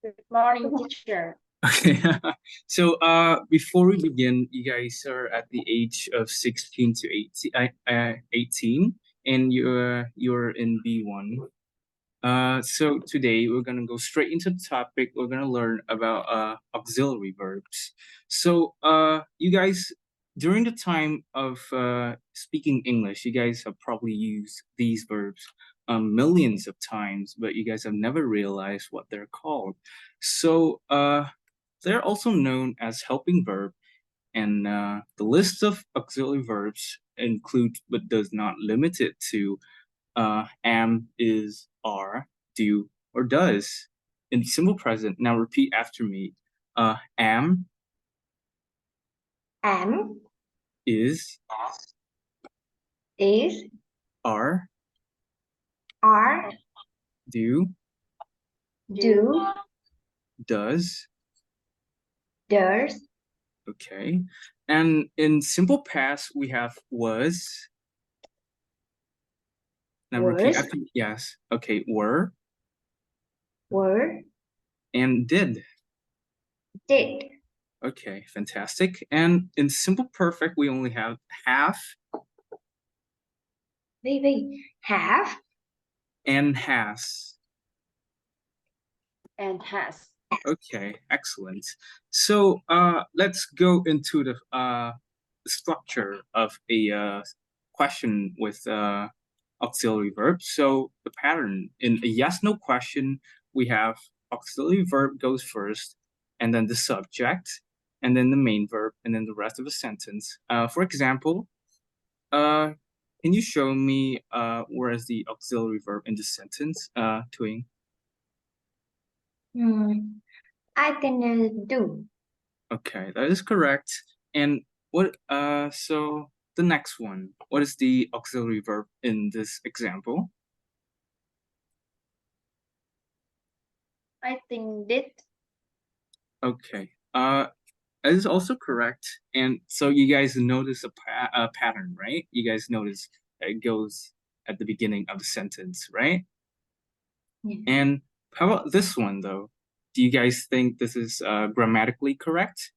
Good morning, teacher. Okay. So before we begin, you guys are at the age of 16 to 18, 18, and you're in B1. So today we're gonna go straight into the topic. We're gonna learn about auxiliary verbs. So you guys, during the time of speaking English, you guys have probably used these verbs millions of times, but you guys have never realized what they're called. So they're also known as helping verb, and the list of auxiliary verbs include but does not limit it to am, is, are, do, or does. In simple present, now repeat after me. Am, Am, is, is, are, are, do, do, does. does, Okay. And in simple past, we have was. Now repeat was, after me. Yes. Okay. Were were, and did. did. Okay, fantastic. And in simple perfect, we only have Have, and has. and has. Okay, excellent. So let's go into the structure of a question with auxiliary verb. So the pattern in a yes/no question, we have auxiliary verb goes first, and then the subject, and then the main verb, and then the rest of the sentence. For example, uh, can you show me where is the auxiliary verb in the sentence, Twing? Hmm. I can do. Okay, that is correct. And what so the next one, what is the auxiliary verb in this example? I think did. Okay. That is also correct. And so you guys notice a pattern, right? You guys notice that it goes at the beginning of the sentence, right? Yeah. And how about this one though? Do you guys think this is grammatically correct?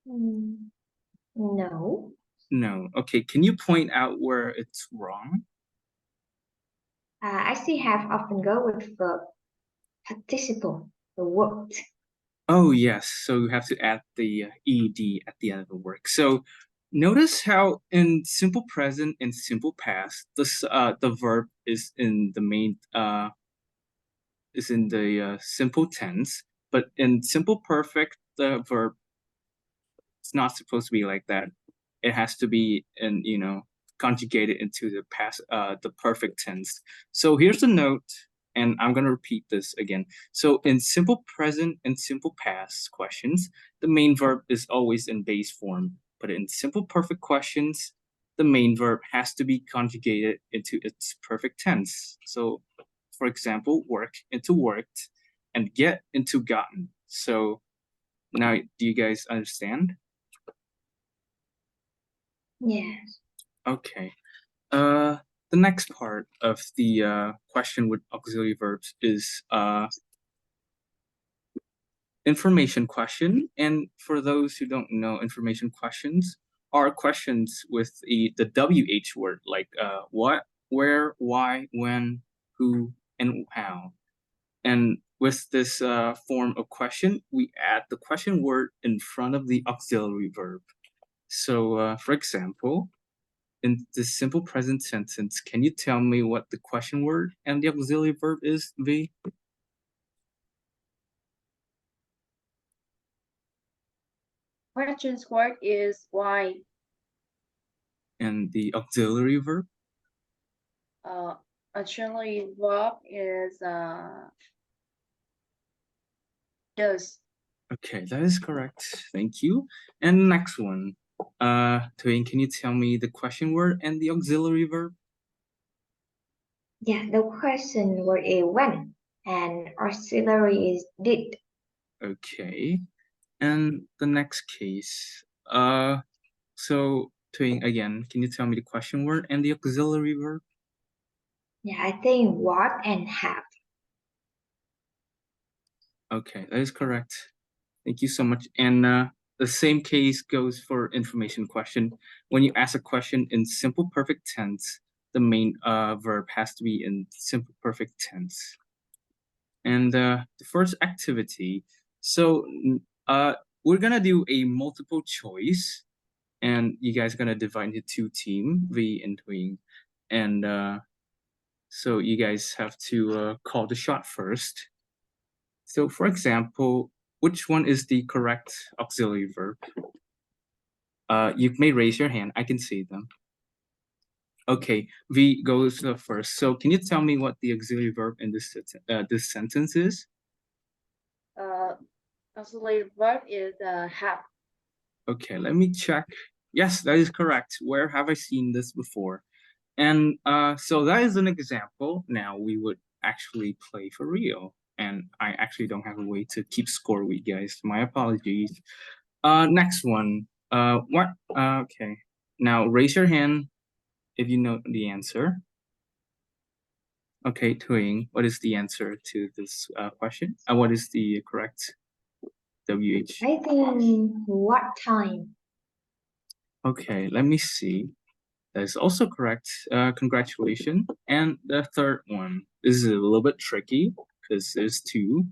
Hmm. No. No. Okay, can you point out where it's wrong? I see have often go with verb participle, the worked. Oh, yes. So you have to add the ed at the end of the work. So notice how in simple present and simple past, the verb is in the simple tense, but in simple perfect, the verb is not supposed to be like that. It has to be in, conjugated into the perfect tense. So here's the note, and I'm gonna repeat this again. So in simple present and simple past questions, the main verb is always in base form, but in simple perfect questions, the main verb has to be conjugated into its perfect tense. So, for example, work into worked, and get into gotten. So now, do you guys understand? Yes. Okay. Uh, the next part of the question with auxiliary verbs is information question. And for those who don't know, information questions are questions with the WH word, like what, where, why, when, who, and how. And with this form of question, we add the question word in front of the auxiliary verb. So, for example, in this simple present sentence, can you tell me what the question word and the auxiliary verb is, V? Questions word is why. And the auxiliary verb? Uh, Actually, verb is does. Okay, that is correct. Thank you. And the next one. Twain, can you tell me the question word and the auxiliary verb? Yeah, the question word is when, and auxiliary is did. Okay. And the next case. So Twain, again, can you tell me the question word and the auxiliary verb? Yeah, I think what and have. Okay, that is correct. Thank you so much. And the same case goes for information question. When you ask a question in simple perfect tense, the main verb has to be in simple perfect tense. And the first activity, so uh, we're gonna do a multiple choice, and you guys are gonna divide into two team, V and Twing, and so you guys have to call the shot first. So for example, which one is the correct auxiliary verb? You may raise your hand. I can see them. Okay, V goes first. So can you tell me what the auxiliary verb in this sentence is? Auxiliary verb is have. Okay, let me check. Yes, that is correct. Where have I seen this before? And so that is an example. Now we would actually play for real. And I actually don't have a way to keep score with you guys. My apologies. Next one. What? Okay. Now raise your hand if you know the answer. Okay, Twing, what is the answer to this question? What is the correct WH? I think what time? Okay, let me see. That is also correct. Congratulations. And the third one, this is a little bit tricky because there's two.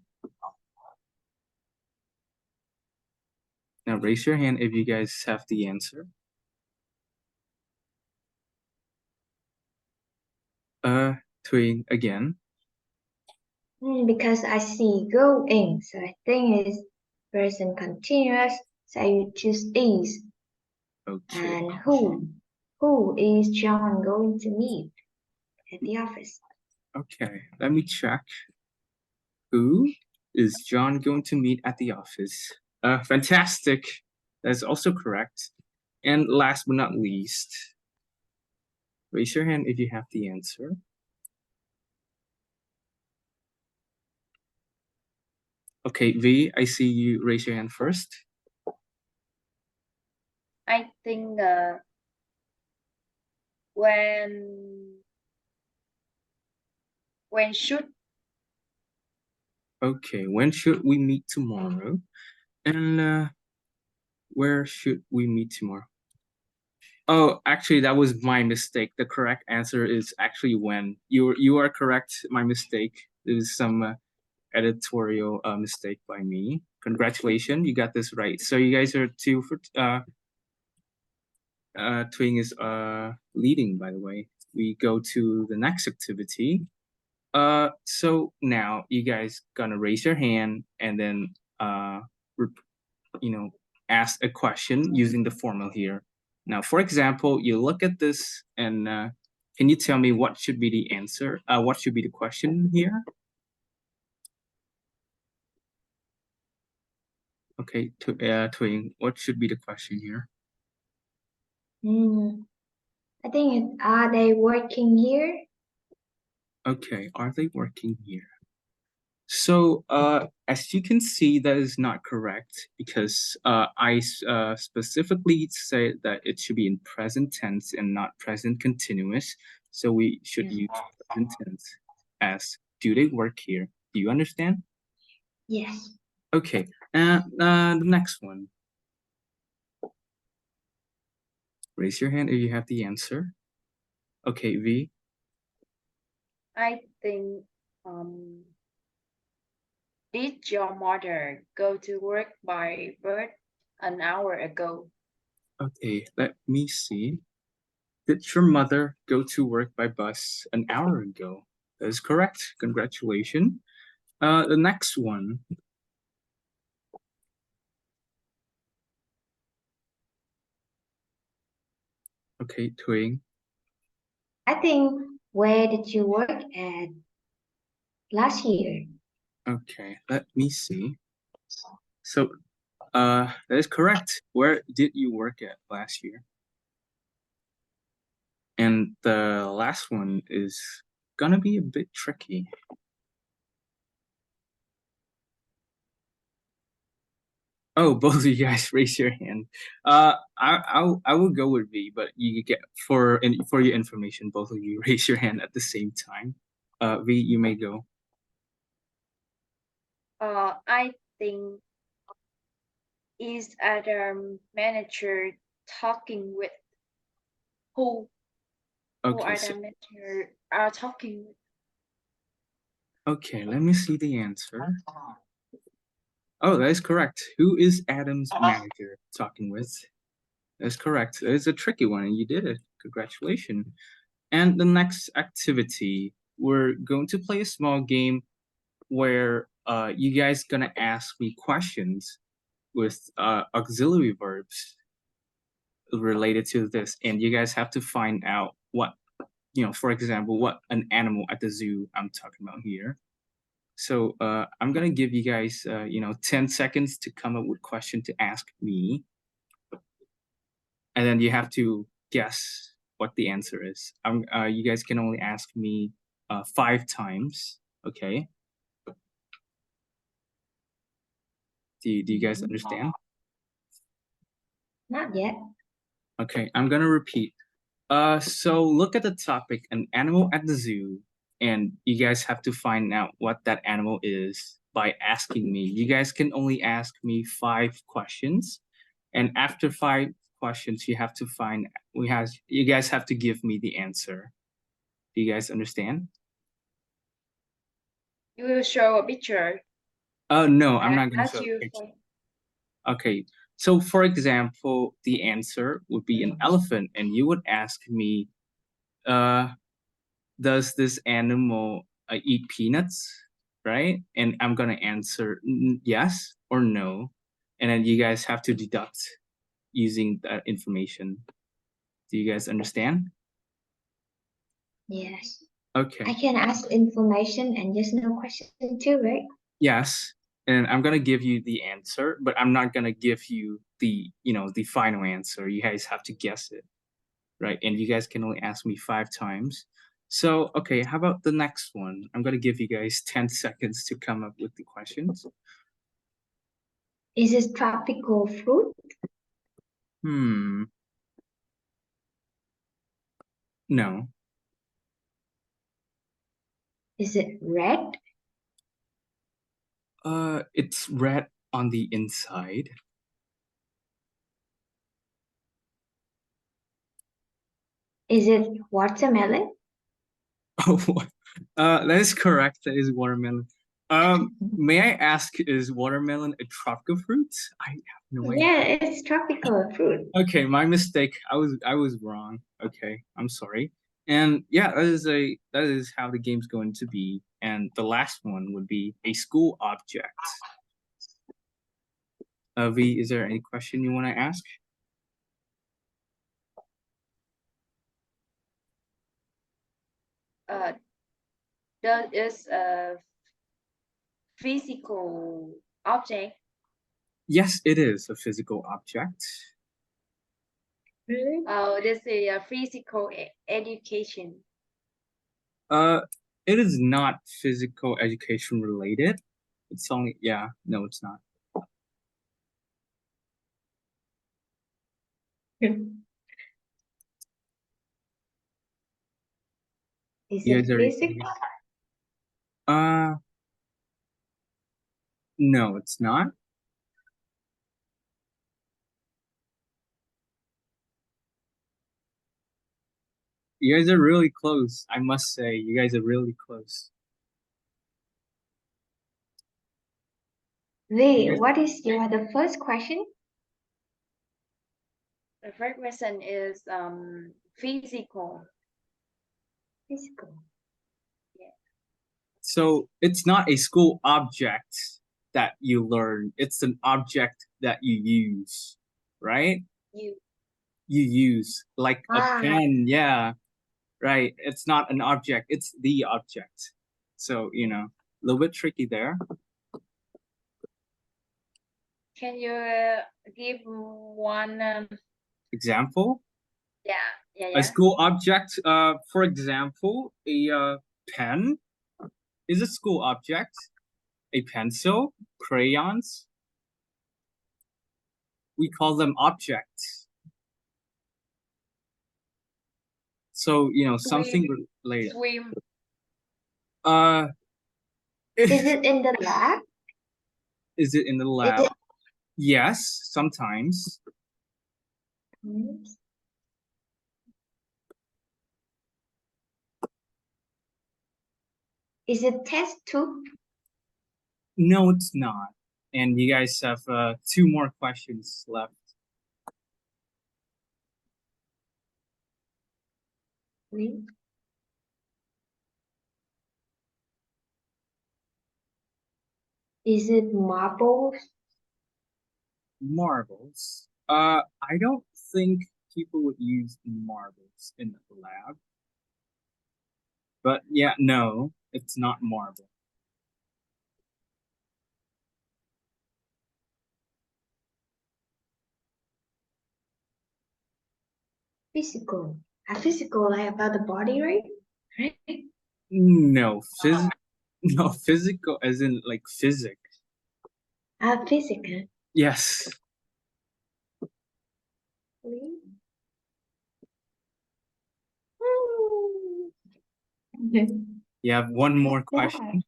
Now raise your hand if you guys have the answer. Twing again. Because I see going, so I think it's present continuous. So you choose is. Okay. And who? Who is John going to meet at the office? Okay, let me check. Who is John going to meet at the office? Fantastic. That's also correct. And last but not least, raise your hand if you have the answer. Okay, V, I see you raise your hand first. I think when should Okay, when should we meet tomorrow? And where should we meet tomorrow? Oh, actually, that was my mistake. The correct answer is actually when. You are correct. My mistake. There's some editorial mistake by me. Congratulations, you got this right. So you guys are two for Twing is leading, by the way. We go to the next activity. So now you guys gonna raise your hand and then you know ask a question using the formula here. Now, for example, you look at this and can you tell me what should be the answer? What should be the question here? Okay, Twing, what should be the question here? I think are they working here? Okay, are they working here? So, as you can see, that is not correct because I specifically said that it should be in present tense and not present continuous. So we should use present tense as do they work here? Do you understand? Yes. Okay, the next one. Raise your hand if you have the answer. Okay, V. I think did your mother go to work by bird an hour ago? Okay, let me see. Did your mother go to work by bus an hour ago? That is correct. Congratulations. The next one. Okay, Twing. I think where did you work at last year? Okay, let me see. So, that is correct. Where did you work at last year? And the last one is gonna be a bit tricky. Oh, both of you guys raise your hand. I will go with V, but you get for your information, both of you raise your hand at the same time. V, you may go. I think is Adam manager talking with who Okay, are so the manager are talking with? okay, let me see the answer. Oh, that is correct. Who is Adam's manager talking with? That's correct. It's a tricky one, and you did it. Congratulations. And the next activity, we're going to play a small game where you guys gonna ask me questions with auxiliary verbs related to this, and you guys have to find out what, for example, what an animal at the zoo I'm talking about here. So I'm gonna give you guys 10 seconds to come up with question to ask me, and then you have to guess what the answer is. You guys can only ask me 5 times. Okay. Do you guys understand? Not yet. Okay, I'm gonna repeat. So look at the topic, an animal at the zoo, and you guys have to find out what that animal is by asking me. You guys can only ask me 5 questions, and after 5 questions, you guys have to give me the answer. Do you guys understand? You will show a picture. No, I'm I not gonna ask show a you picture. for Okay, so for example, the answer would be an elephant, and you would ask me, uh, does this animal eat peanuts? Right? And I'm gonna answer yes or no, and then you guys have to deduct using that information. Do you guys understand? Yes. Okay. I can ask information and just no question too, right? Yes, and I'm gonna give you the answer, but I'm not gonna give you the final answer. You guys have to guess it, right? And you guys can only ask me 5 times. So, okay, how about the next one? I'm gonna give you guys 10 seconds to come up with the questions. Is it tropical fruit? No. Is it red? It's red on the inside. Is it watermelon? Oh, that is correct. That is watermelon. May I ask, is watermelon a tropical fruit? I have no idea. Yeah, it's tropical fruit. Okay, my mistake. I was wrong. Okay, I'm sorry. And yeah, that is how the game's going to be. And the last one would be a school object. V, is there any question you want to ask? that is a physical object. Yes, it is a physical object. Really? This is a physical education. It is not physical education related. It's only, yeah, no, it's not. Is You it guys are, physical? uh, no, it's not. You guys are really close. I must say, you guys are really close. Wait, what is the first question? The first question is physical. Physical. So it's not a school object that you learn. It's an object that you use, right? You You use like a Ah, pen. Yeah, right. It's not an object. It's the object. So, a little bit tricky there. can you give one? Example, Yeah. a school object, for example, a pen is a school object. A pencil, crayons, we call them objects. So, something related. Swim. Uh, is it in the lab? Is it in the Is lab? it Yes, sometimes. Is it test tube? No, it's not. And you guys have 2 more questions left. Is it marbles? Marbles. I don't think people would use marbles in the lab. But yeah, no, it's not marble. Physical. A physical, like about the body, right? Right? No, no, physical as in like physics. A physical. Yes. You have one more question.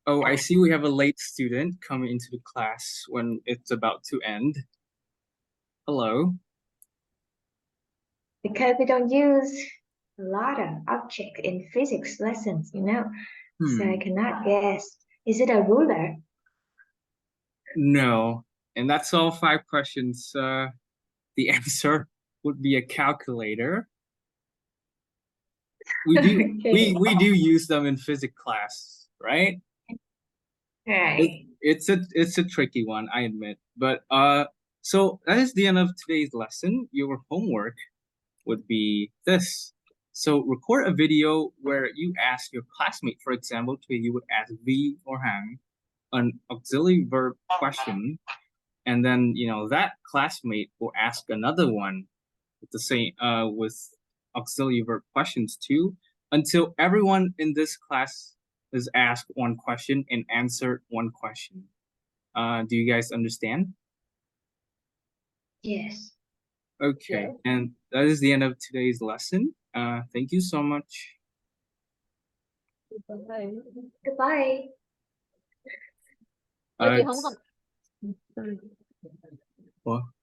Oh, I see we have a late student coming into the class when it's about to end. Hello. Because we don't use a lot of object in physics lessons, you know. So I cannot guess. Is it a ruler? No. And that's all 5 questions. The answer would be a calculator. We do Okay. we do use them in physics class, right? Right. It's a tricky one, I admit. But so that is the end of today's lesson. Your homework would be this. So record a video where you ask your classmate, for example, you would ask V or Hang an auxiliary verb question, and then that classmate will ask another one with the same with auxiliary verb questions too, until everyone in this class is asked one question and answered one question. Do you guys understand? Yes. Okay, and that is the end of today's lesson. Thank you so much. Goodbye. It's- Well,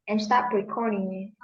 And stop recording.